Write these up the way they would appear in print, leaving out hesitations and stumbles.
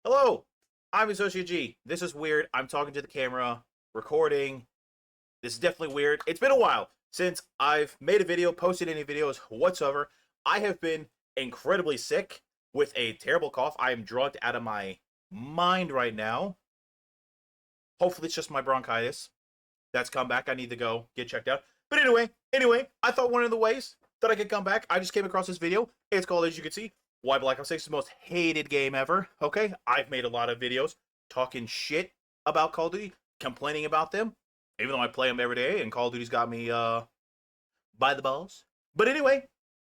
Hello, I'm Associate G. This is weird. I'm talking to the camera, recording. This is definitely weird. It's been a while since I've made a video, posted any videos whatsoever. I have been incredibly sick with a terrible cough. I am drugged out of my mind right now. Hopefully it's just my bronchitis that's come back. I need to go get checked out. But anyway, I thought one of the ways that I could come back, I just came across this video. It's called, as you can see, Why Black Ops 6 is the most hated game ever. Okay, I've made a lot of videos talking shit about Call of Duty, complaining about them, even though I play them every day, and Call of Duty's got me by the balls. But anyway,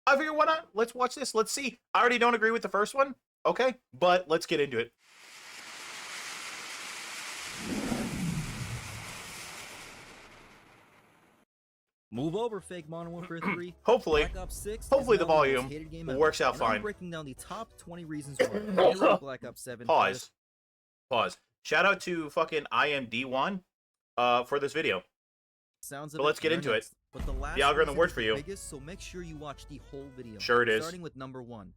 I figured why not? Let's watch this. Let's see. I already don't agree with the first one, okay? But let's get into it. Move over, fake Modern Warfare 3. Hopefully Black Ops 6 the is now volume most hated game ever. works out And fine. I'm breaking down the top 20 reasons why. Get ready, Black Ops 7. Pause. Shout out to fucking IMD1 for this video. Sounds But let's get into it. But the last algorithm reason works is for the you. biggest, so make sure you watch the whole video. Sure it is. Starting with number 1,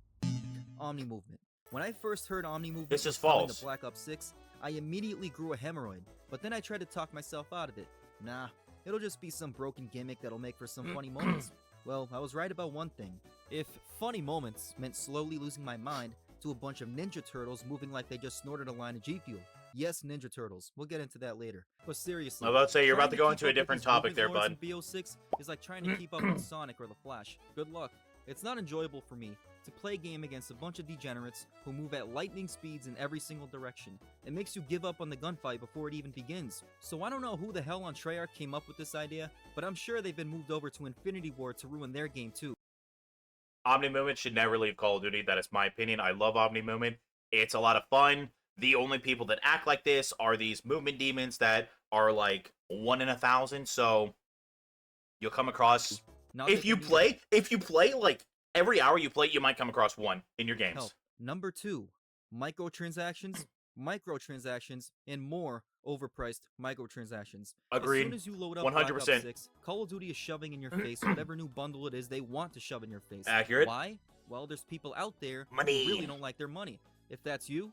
Omni Movement. When I first heard Omni Movement This was is coming false. to Black Ops 6, I immediately grew a hemorrhoid. But then I tried to talk myself out of it. Nah, it'll just be some broken gimmick that'll make for some funny moments. Well, I was right about one thing. If funny moments meant slowly losing my mind to a bunch of Ninja Turtles moving like they just snorted a line of G Fuel. Yes, Ninja Turtles. We'll get into that later. But seriously, I was about to say, you're trying about to go keep into a up with different these topic movie there, lords bud. in BO6 is like trying to keep up with Sonic or the Flash. Good luck. It's not enjoyable for me to play a game against a bunch of degenerates who move at lightning speeds in every single direction. It makes you give up on the gunfight before it even begins. So I don't know who the hell on Treyarch came up with this idea, but I'm sure they've been moved over to Infinity Ward to ruin their game too. Omni Movement should never leave Call of Duty. That is my opinion. I love Omni Movement. It's a lot of fun. The only people that act like this are these movement demons that are like 1 in 1,000. So you'll come across Not if that you they need play like every hour you play, you might come across one in your games. help. Number 2, microtransactions, and more overpriced microtransactions. Agreed. As soon as you load up Black Ops 100%. 6, Call of Duty is shoving in your face whatever new bundle it is they want to shove in your face. Accurate. Why? Well, there's people out there Money. who really don't like their money. If that's you,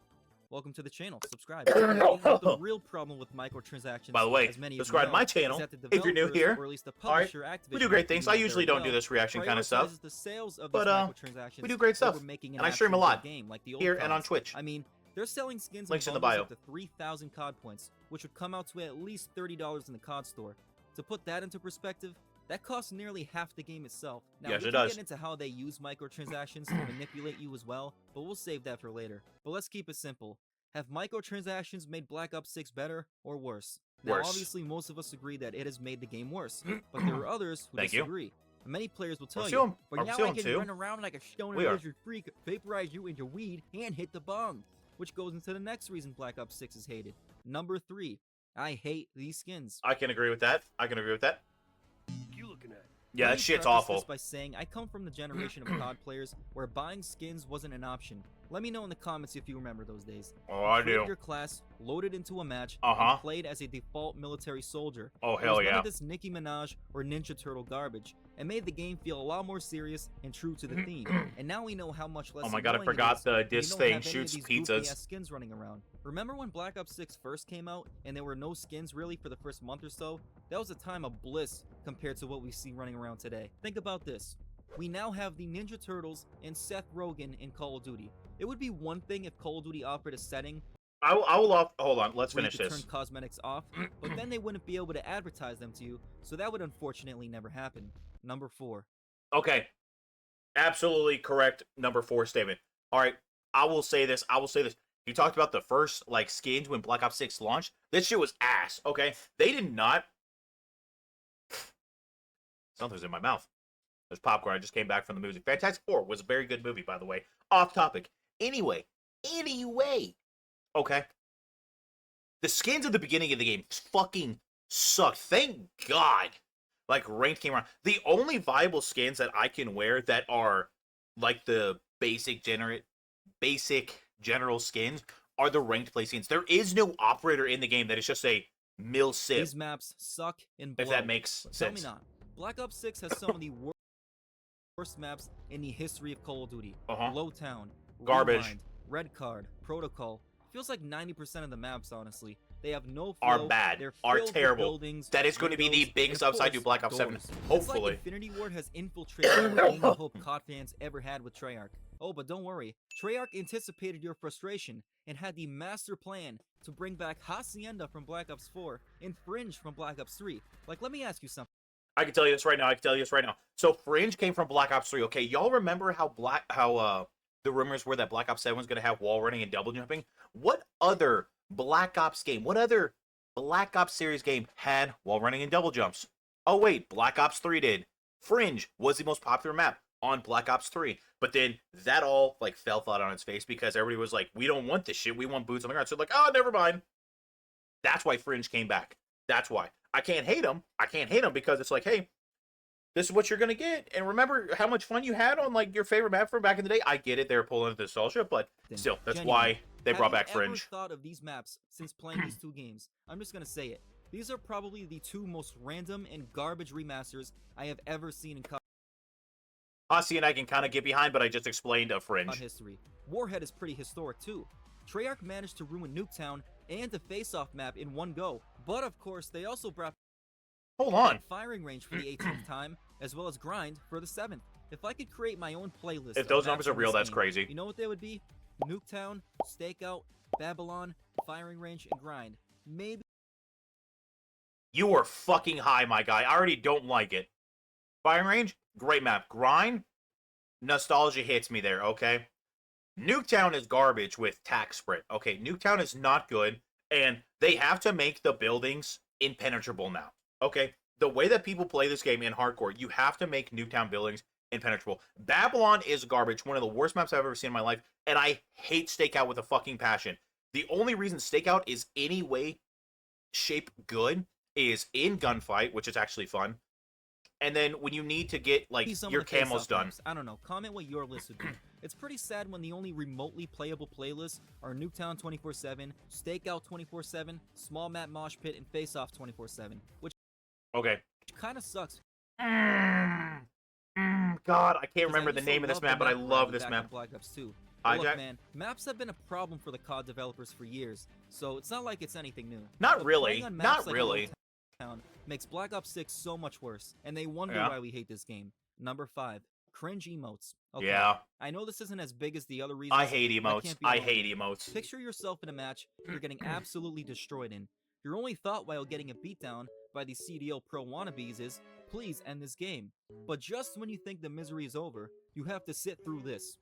welcome to the channel. Subscribe. The real problem with microtransactions, By the way, as many subscribe of to my you know, channel is that the if you're new developers, here. or at least the All right. publisher, Activision, We do great things. I doing usually very don't do well, this reaction kind of stuff, prioritizes the sales of but, these microtransactions we do great stuff, over making an and I stream a actual lot good game like the old here and on CODs. Twitch. I mean, they're selling skins Links in and the bundles bio. up to 3,000 COD points, which would come out to at least $30 in the COD store. To put that into perspective, that costs nearly half the game itself. Now, Yes, we it can does. get into how they use microtransactions to manipulate you as well, but we'll save that for later. But let's keep it simple. Have microtransactions made Black Ops 6 better or worse? Now, Worse. obviously, most of us agree that it has made the game worse, but there are others who Thank you. disagree. Many players will tell Or you, assume. but Or now assume I can too. run around like a stoner We are. lizard freak, vaporize you into weed, and hit the bong. Which goes into the next reason Black Ops 6 is hated. Number 3, I hate these skins. I can agree with that. You looking at? Yeah, Let that me shit's preface awful. this by saying I come from the generation of COD players where buying skins wasn't an option. Let me know in the comments if you remember those days. Oh, You I created do. your class, loaded into a match, Uh-huh. and played as a default military soldier. Oh, There hell was none yeah. of this Nicki Minaj or Ninja Turtle garbage, and made the game feel a lot more serious and true to the theme. And now we know how much less Oh my god, I annoying it forgot is the when you this don't thing have any of shoots these goofy pizzas. ass skins running around. Remember when Black Ops 6 first came out and there were no skins really for the first month or so? That was a time of bliss compared to what we see running around today. Think about this. We now have the Ninja Turtles and Seth Rogen in Call of Duty. It would be one thing if Call of Duty offered a setting I will hold on, let's where you finish could this. turn cosmetics off, but then they wouldn't be able to advertise them to you, so that would unfortunately never happen. Number 4. Okay. Absolutely correct number 4 statement. Alright, I will say this. You talked about the first like skins when Black Ops 6 launched. This shit was ass, okay? They did not something's in my mouth. There's popcorn. I just came back from the movie. Fantastic Four was a very good movie, by the way. Off topic. Anyway. Okay. The skins at the beginning of the game fucking sucked. Thank God. Like, ranked came around. The only viable skins that I can wear that are like the basic general skins are the ranked play skins. There is no operator in the game that is just a mil sip, These maps suck and blow. if that makes Tell me sense. not. Black Ops 6 has some of the worst maps in the history of Call of Duty. Uh-huh. Low Town, Garbage. Rewind, Red Card, Protocol, Feels like 90% of the maps, honestly. They have no Are flow, bad, they're are filled with terrible. buildings, That is going to be the windows, biggest and of upside to course, Black Ops 7, doors. hopefully. It's like Infinity Ward has infiltrated the only hope COD fans ever had with Treyarch. Oh, but don't worry, Treyarch anticipated your frustration and had the master plan to bring back Hacienda from Black Ops 4 and Fringe from Black Ops 3. Like, let me ask you something. I can tell you this right now. So Fringe came from Black Ops 3. Okay, y'all remember how the rumors were that Black Ops 7 was going to have wall running and double jumping? What other Black Ops game, what other Black Ops series game had wall running and double jumps? Oh wait, Black Ops 3 did. Fringe was the most popular map on Black Ops 3. But then that all like fell flat on its face because everybody was like, we don't want this shit. We want boots on the ground. So like, oh, never mind. That's why Fringe came back. That's why. I can't hate them. I can't hate them because it's like, hey, this is what you're gonna get. And remember how much fun you had on like your favorite map from back in the day. I get it, they were pulling into nostalgia, but still, that's why they brought back Fringe. Have you ever thought of these maps since playing these two games? I'm just gonna say it. These are probably the two most random and garbage remasters I have ever seen in COD And I can kind of get behind, but I just explained a Fringe. history. Warhead is pretty historic too. Treyarch managed to ruin Nuketown and the face-off map in one go, but of course they also brought Hold on. firing range for the 18th time, as well as grind for the 7th. If I could create my own playlist, If those of numbers maps are in real, this that's game, crazy. You know what they would be? Nuketown, Stakeout, Babylon, firing range, and grind. Maybe You are fucking high, my guy. I already don't like it. Firing range, great map. Grind, nostalgia hits me there, okay? Nuketown is garbage with tax sprint. Okay, Nuketown is not good, and they have to make the buildings impenetrable now. Okay, the way that people play this game in hardcore, you have to make Nuketown buildings impenetrable. Babylon is garbage, one of the worst maps I've ever seen in my life, and I hate Stakeout with a fucking passion. The only reason Stakeout is any way, shape good is in gunfight, which is actually fun. And then when you need to get like some your of the face-off camos done. maps. I don't know. Comment what your list would be. It's pretty sad when the only remotely playable playlists are Nuketown 24/7, Stakeout 24/7, Small Map Mosh Pit, and Face Off 24/7, which Okay. kind of sucks. God, I can't 'Cause remember I the used to name of this love the map, but I variety love this back map. in Black Ops 2. Hijack? Look, man, maps have been a problem for the COD developers for years, so it's not like it's anything new. Not But really. playing on maps Not like really. Town makes Black Ops 6 so much worse, and they wonder Yeah. why we hate this game. Number 5, cringe emotes. Okay, Yeah. I know this isn't as big as the other reasons. I hate but emotes. can't be I alone hate here. emotes. Picture yourself in a match you're getting absolutely destroyed in. Your only thought while getting a beatdown by the CDL pro wannabes is, please end this game. But just when you think the misery is over, you have to sit through this.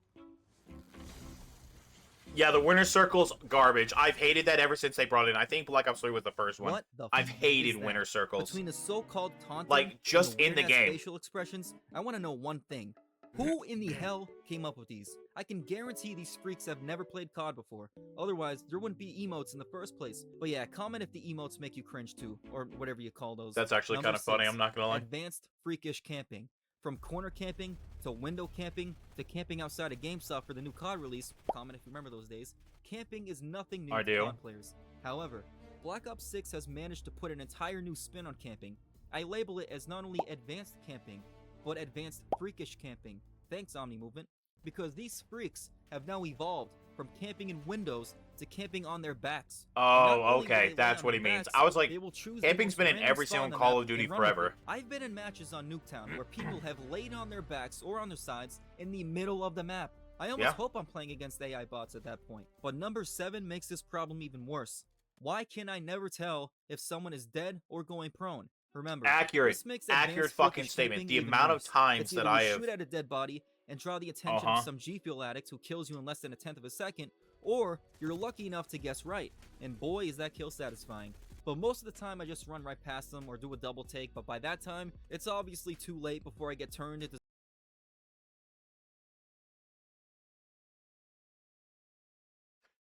Yeah, the winner circle's garbage. I've hated that ever since they brought it in. I think Black Ops 3 was the first one. What the I've f- hated is that? winner circles. Between the so-called taunting Like, just and in the weird-ass game. facial expressions, I want to know one thing. Who in the hell came up with these? I can guarantee these freaks have never played COD before. Otherwise, there wouldn't be emotes in the first place. But yeah, comment if the emotes make you cringe too, or whatever you call those. That's actually Number kind of funny, 6, I'm not gonna lie. Advanced freakish camping. From corner camping, to window camping, to camping outside of GameStop for the new COD release, comment if you remember those days, camping is nothing new I to do. COD players. However, Black Ops 6 has managed to put an entire new spin on camping. I label it as not only advanced camping, but advanced freakish camping. Thanks, Omni Movement. Because these freaks have now evolved from camping in windows to camping on their backs. And not Oh, only will okay, they that's lay on what he their means. backs, I was like, they will choose the camping's most been in random every spot on single the Call map of Duty and run with forever. it. I've been in matches on Nuketown where people have laid on their backs or on their sides in the middle of the map. I almost Yeah. hope I'm playing against AI bots at that point. But number 7 makes this problem even worse. Why can I never tell if someone is dead or going prone? Remember, Accurate. this makes Accurate advanced fucking freakish statement. camping The even amount of worse. times It's that either I you have... shoot at a dead body and draw the attention of some G Fuel addict who kills you in less than a tenth of a second, or you're lucky enough to guess right, and boy is that kill satisfying. But most of the time I just run right past them or do a double take, but by that time, it's obviously too late before I get turned into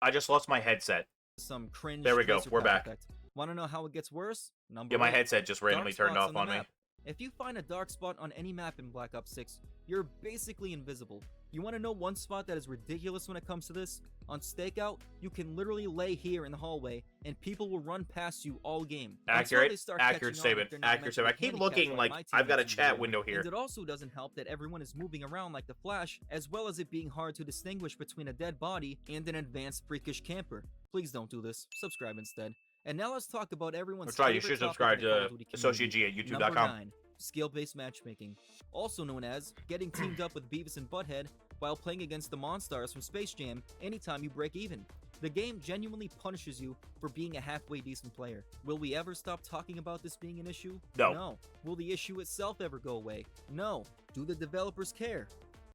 I just lost my headset. some cringe. There we go, tracer we're pack back. effect. Want to know how it gets worse? Number Yeah, my 8. headset just randomly Dark turned spots off on the me. map. If you find a dark spot on any map in Black Ops 6, you're basically invisible. You want to know one spot that is ridiculous when it comes to this? On Stakeout, you can literally lay here in the hallway, and people will run past you all game. Until they Accurate, start accurate catching on statement, that they're not accurate meant to statement. I be keep handicapped looking like my I've got a teammates chat do. window here. And it also doesn't help that everyone is moving around like the Flash, as well as it being hard to distinguish between a dead body and an advanced freakish camper. Please don't do this. Subscribe instead. And now let's talk about everyone's That's right, you favorite should topic subscribe in the Call to of Duty Associate community. G at Number youtube.com. 9. Skill-based matchmaking. Also known as getting teamed up with Beavis and Butthead while playing against the Monstars from Space Jam anytime you break even. The game genuinely punishes you for being a halfway decent player. Will we ever stop talking about this being an issue? No. Will the issue itself ever go away? No. Do the developers care?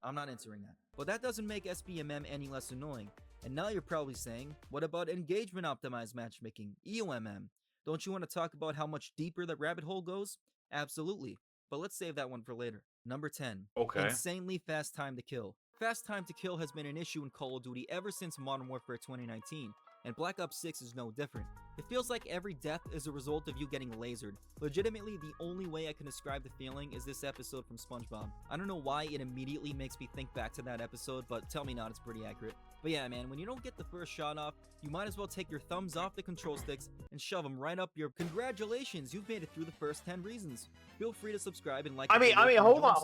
I'm not answering that. But that doesn't make SBMM any less annoying. And now you're probably saying, what about engagement optimized matchmaking, EOMM? Don't you want to talk about how much deeper that rabbit hole goes? Absolutely. But let's save that one for later. Number 10. Okay. Insanely fast time to kill. Fast time to kill has been an issue in Call of Duty ever since Modern Warfare 2019, and Black Ops 6 is no different. It feels like every death is a result of you getting lasered. Legitimately, the only way I can describe the feeling is this episode from SpongeBob. I don't know why it immediately makes me think back to that episode, but tell me not, it's pretty accurate. But yeah, man, when you don't get the first shot off, you might as well take your thumbs off the control sticks and shove them right up your— Congratulations, you've made it through the first 10 reasons. Feel free to subscribe and like the video if you're hold enjoying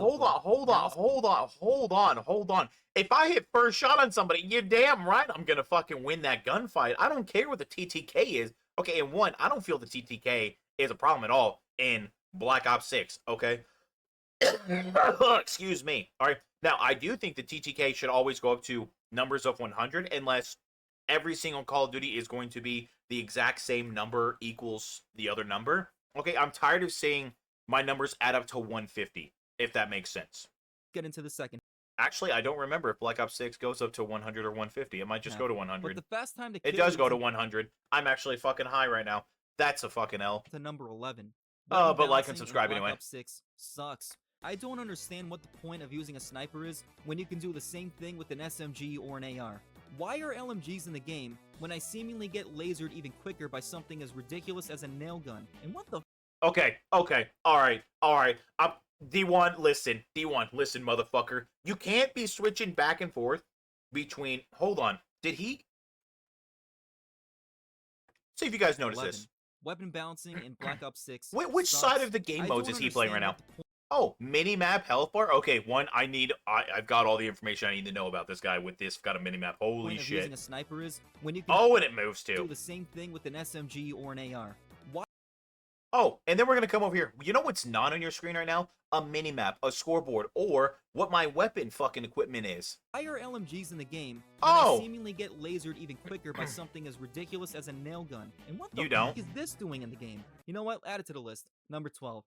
on. If I hit first shot on somebody, you're damn right I'm gonna fucking win that gunfight. I don't care what the TTK is. Okay, and one, I don't feel the TTK is a problem at all in Black Ops 6, okay? Excuse me. Alright. Now, I do think the TTK should always go up to numbers of 100 unless every single Call of Duty is going to be the exact same number equals the other number. Okay, I'm tired of seeing my numbers add up to 150, if that makes sense. Get into the second. Actually, I don't remember if Black Ops 6 goes up to 100 or 150. It might just go to 100. But the fast time to kill It does go to is 100. I'm actually fucking high right now. That's a fucking L. to number 11. Oh, Weapon but like balancing and subscribe in Black anyway. Ops 6 sucks. I don't understand what the point of using a sniper is when you can do the same thing with an SMG or an AR. Why are LMGs in the game when I seemingly get lasered even quicker by something as ridiculous as a nail gun? And what the— Okay, alright. D1, listen, motherfucker. You can't be switching back and forth between— Hold on. Did he— See if you guys notice 11. this. Weapon balancing in Black Ops 6 Which sucks. side of the game I modes don't is he playing right understand now? what the Oh, mini-map health bar? Okay, one, I've got all the information I need to know about this guy with this. Got a mini-map. Holy point of using shit. a sniper is when you can Oh, and it moves do too. the same thing with an SMG or an AR. Why Oh, and then we're going to come over here. You know what's not on your screen right now? A mini-map, a scoreboard, or what my weapon fucking equipment is. are LMGs in the game when Oh! I seemingly get lasered even quicker by something as ridiculous as a nail gun? And what the You fuck don't. is this doing in the game? You know what? Add it to the list. Number 12.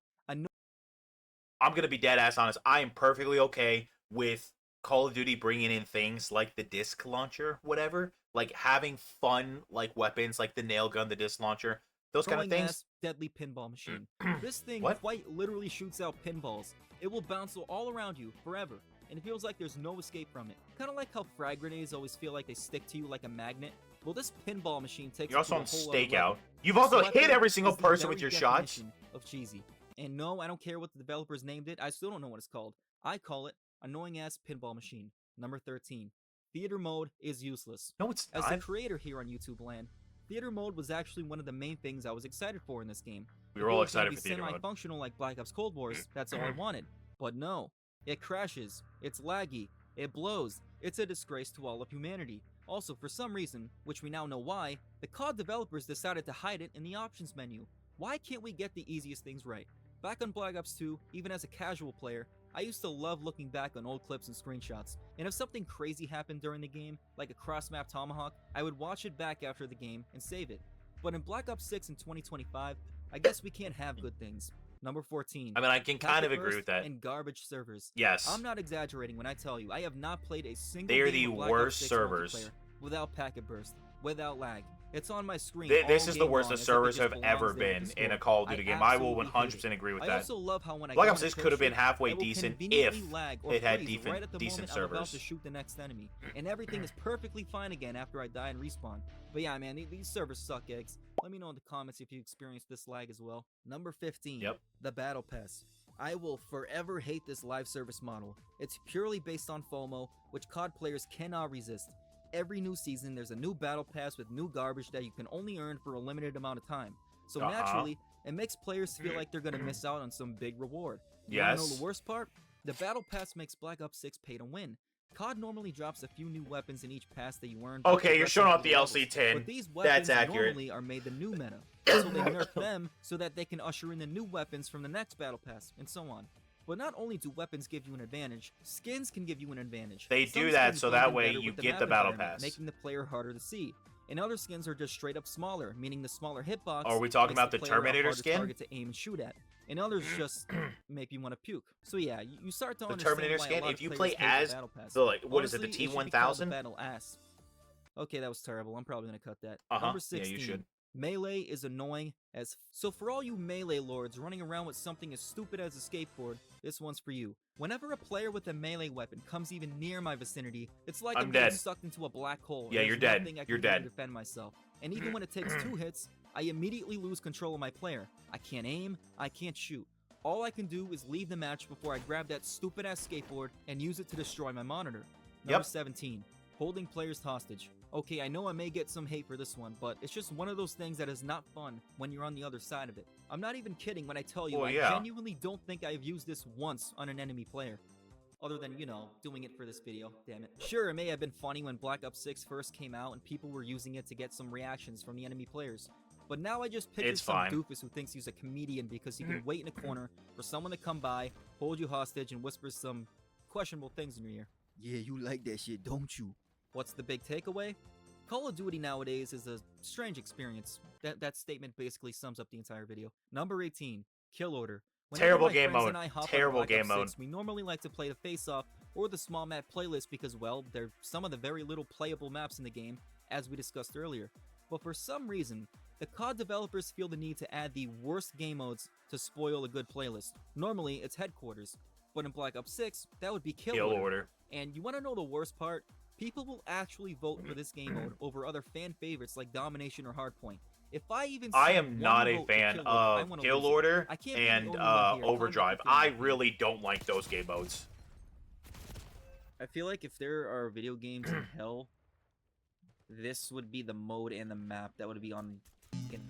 I'm going to be dead ass honest. I am perfectly okay with Call of Duty bringing in things like the disc launcher, whatever. Like having fun, like weapons, like the nail gun, the disc launcher, those kind of Throwing things. ass deadly pinball machine. This thing What? quite literally shoots out pinballs. It will bounce all around you forever, and it feels like there's no escape from it. Kind of like how frag grenades always feel like they stick to you like a magnet. Well, this pinball machine takes You're it to also on a whole other Stakeout. level. You've also This hit weapon every single is the person with very your shots. definition of cheesy. And no, I don't care what the developers named it. I still don't know what it's called. I call it annoying ass pinball machine. Number 13. Theater mode is useless. No, it's As the not. creator here on YouTube land, theater mode was actually one of the main things I was excited for in this game. We If were it all was gonna excited be for theater mode. semi-functional like Black Ops Cold Wars, that's all I wanted. But no, it crashes, it's laggy, it blows, it's a disgrace to all of humanity. Also, for some reason, which we now know why, the COD developers decided to hide it in the options menu. Why can't we get the easiest things right? Back on Black Ops 2, even as a casual player, I used to love looking back on old clips and screenshots, and if something crazy happened during the game, like a cross-map tomahawk, I would watch it back after the game and save it. But in Black Ops 6 in 2025, I guess we can't have good things. Number 14. I mean, I can kind of Packet agree burst with that. and garbage servers. Yes. I'm not exaggerating when I tell you I have not played a single They are game the of Black worst Ops 6 servers. multiplayer without packet burst, without lag. It's on my screen. This all is the game worst long the as if it servers just have belongs ever there with been the in a score. Call of Duty I game. I will absolutely hate 100% agree with I that. also love how when I Black go Ops on a 6 kill could have been streak, halfway I will decent conveniently if lag or it had freeze decent- right at the decent moment I'm about to servers. shoot the next enemy, and everything is perfectly fine again after I die and respawn. But yeah, man, these servers suck eggs. Let me know in the comments if you experienced this lag as well. Number 15. Yep. The Battle Pass. I will forever hate this live service model. It's purely based on FOMO, which COD players cannot resist. Every new season, there's a new battle pass with new garbage that you can only earn for a limited amount of time. So naturally, it makes players feel like they're gonna miss out on some big reward. You wanna know Yes. the worst part? The battle pass makes Black Ops 6 pay to win. COD normally drops a few new weapons in each pass that you earn. by Okay, you're showing off progressing the through LC levels, tin. But these weapons That's accurate. normally are made the new meta, so they nerf them so that they can usher in the new weapons from the next battle pass, and so on. But not only do weapons give you an advantage, skins can give you an advantage. They Some do that skins so blend that in way better you with get map the battle environment, pass. making the player harder to see. And other skins are just straight up smaller, meaning the smaller hitbox Are we talking makes about the player a Terminator harder skin? target to aim and shoot at. And others just make you want to puke. So yeah, you start to The understand Terminator why skin, a lot if of you players play hate as battle pass. the, like, what is it, the Honestly, should be called the T1000? battle ass. Okay, that was terrible. I'm probably gonna cut that. Uh-huh. Number Yeah, 16. you should. Melee is annoying as so for all you melee lords running around with something as stupid as a skateboard, this one's for you. Whenever a player with a melee weapon comes even near my vicinity, it's like I'm getting dead. sucked into a black hole. and Yeah, there's you're dead. nothing I can You're do dead. to defend myself. And even when it takes 2 hits, I immediately lose control of my player. I can't aim, I can't shoot. All I can do is leave the match before I grab that stupid ass skateboard and use it to destroy my monitor. Number Yep. 17. Holding players hostage. Okay, I know I may get some hate for this one, but it's just one of those things that is not fun when you're on the other side of it. I'm not even kidding when I tell you Well, I yeah. genuinely don't think I've used this once on an enemy player. Other than, you know, doing it for this video, damn it. Sure, it may have been funny when Black Ops 6 first came out and people were using it to get some reactions from the enemy players. But now I just picture It's some fine. doofus who thinks he's a comedian because he can wait in a corner for someone to come by, hold you hostage, and whisper some questionable things in your ear. Yeah, you like that shit, don't you? What's the big takeaway? Call of Duty nowadays is a strange experience. That statement basically sums up the entire video. Number 18, Kill Order. Whenever Terrible my game friends mode. and I hop on Terrible Black game Ops mode. 6, we normally like to play the face-off or the small map playlist because, well, they're some of the very little playable maps in the game, as we discussed earlier. But for some reason, the COD developers feel the need to add the worst game modes to spoil a good playlist. Normally, it's Headquarters, but in Black Ops 6, that would be Kill Order. And you want to know the worst part? People will actually vote for this game mode over other fan favorites like Domination or Hardpoint. If I even see I am one not a vote for fan Kill Order, I of wanna Kill lose it. Order I can't be the and only one here. Overdrive. Comment I if you're not. really don't like those game modes. I feel like if there are video games in hell, this would be the mode and the map that would be on fucking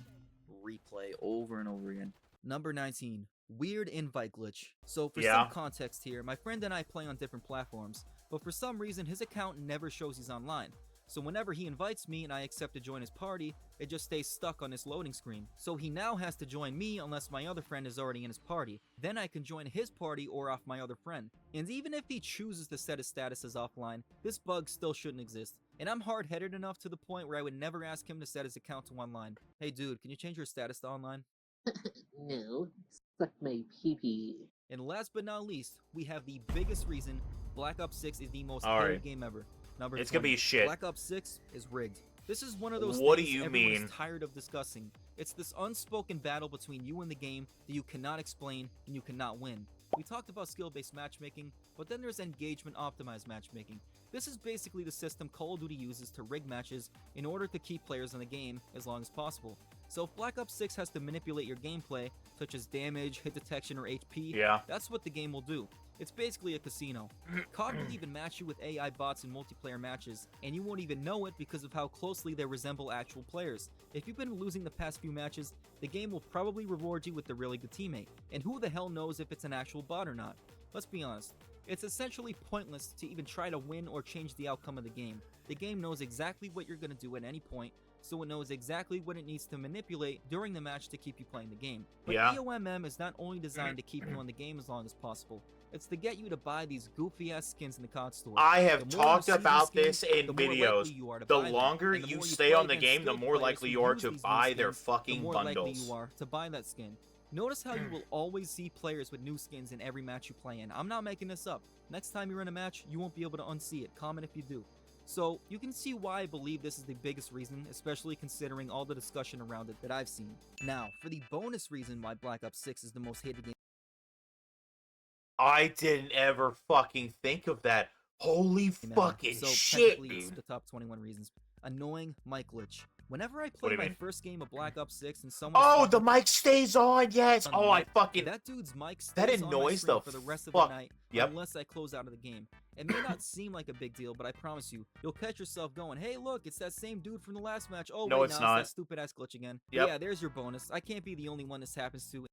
replay over and over again. Number 19. Weird invite glitch. So for Yeah. some context here, my friend and I play on different platforms, but for some reason his account never shows he's online. So whenever he invites me and I accept to join his party, it just stays stuck on this loading screen. So he now has to join me unless my other friend is already in his party. Then I can join his party or off my other friend. And even if he chooses to set his status as offline, this bug still shouldn't exist. And I'm hard-headed enough to the point where I would never ask him to set his account to online. Hey dude, can you change your status to online? No, suck my pee-pee. And last but not least, we have the biggest reason Black Ops 6 is the most Alright. hated game ever. Number It's gonna 20. be shit. Black Ops 6 is rigged. This is one of those What do things you everyone mean? is tired of discussing. It's this unspoken battle between you and the game that you cannot explain and you cannot win. We talked about skill-based matchmaking, but then there's engagement-optimized matchmaking. This is basically the system Call of Duty uses to rig matches in order to keep players in the game as long as possible. So if Black Ops 6 has to manipulate your gameplay, such as damage, hit detection, or HP, Yeah. that's what the game will do. It's basically a casino. COD will even match you with AI bots in multiplayer matches, and you won't even know it because of how closely they resemble actual players. If you've been losing the past few matches, the game will probably reward you with a really good teammate, and who the hell knows if it's an actual bot or not? Let's be honest. It's essentially pointless to even try to win or change the outcome of the game. The game knows exactly what you're going to do at any point, so it knows exactly what it needs to manipulate during the match to keep you playing the game. But Yeah. EOMM is not only designed to keep you on the game as long as possible, it's to get you to buy these goofy-ass skins in the COD store. I have The more you talked see these about skins, this in the more likely videos. you are to The buy them. longer And the you more stay play on the against game, the skilled more players likely who you are use to these new buy their skins, fucking the more likely bundles. you are to buy that skin. Notice how you will always see players with new skins in every match you play in. I'm not making this up. Next time you're in a match, you won't be able to unsee it. Comment if you do. So, you can see why I believe this is the biggest reason, especially considering all the discussion around it that I've seen. Now, for the bonus reason why Black Ops 6 is the most hated game. I didn't ever fucking think of that. Holy ever. fucking So shit, technically, it's dude. the top 21 reasons. Annoying mic glitch. Whenever I What do play you my mean? first game of Black Ops 6 and someone Oh, the mic stays on. Yes. on Oh, the I mic, fucking. that dude's mic That stays on my annoys screen the for the rest of fuck- the night Yep. unless I close out of the game. It may not seem like a big deal, but I promise you, you'll catch yourself going, "Hey, look, it's that same dude from the last match." Oh, No, wait, it's nah, not. that stupid ass glitch again. Yep. Yeah, there's your bonus. I can't be the only one this happens to.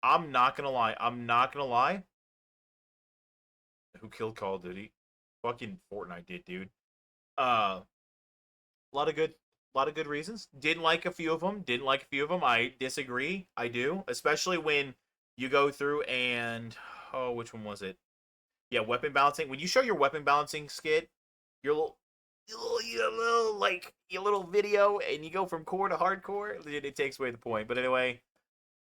I'm not gonna lie. I'm not gonna lie. Who killed Call of Duty? Fucking Fortnite did, dude. A lot of good reasons. Didn't like a few of them. Didn't like a few of them. I disagree. I do, especially when you go through and oh, which one was it? Yeah, weapon balancing. When you show your weapon balancing skit, your your little video, and you go from core to hardcore, it takes away the point. But anyway,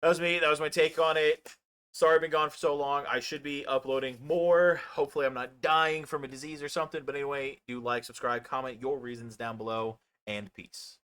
that was me. That was my take on it. Sorry I've been gone for so long. I should be uploading more. Hopefully I'm not dying from a disease or something. But anyway, do like, subscribe, comment your reasons down below, and peace.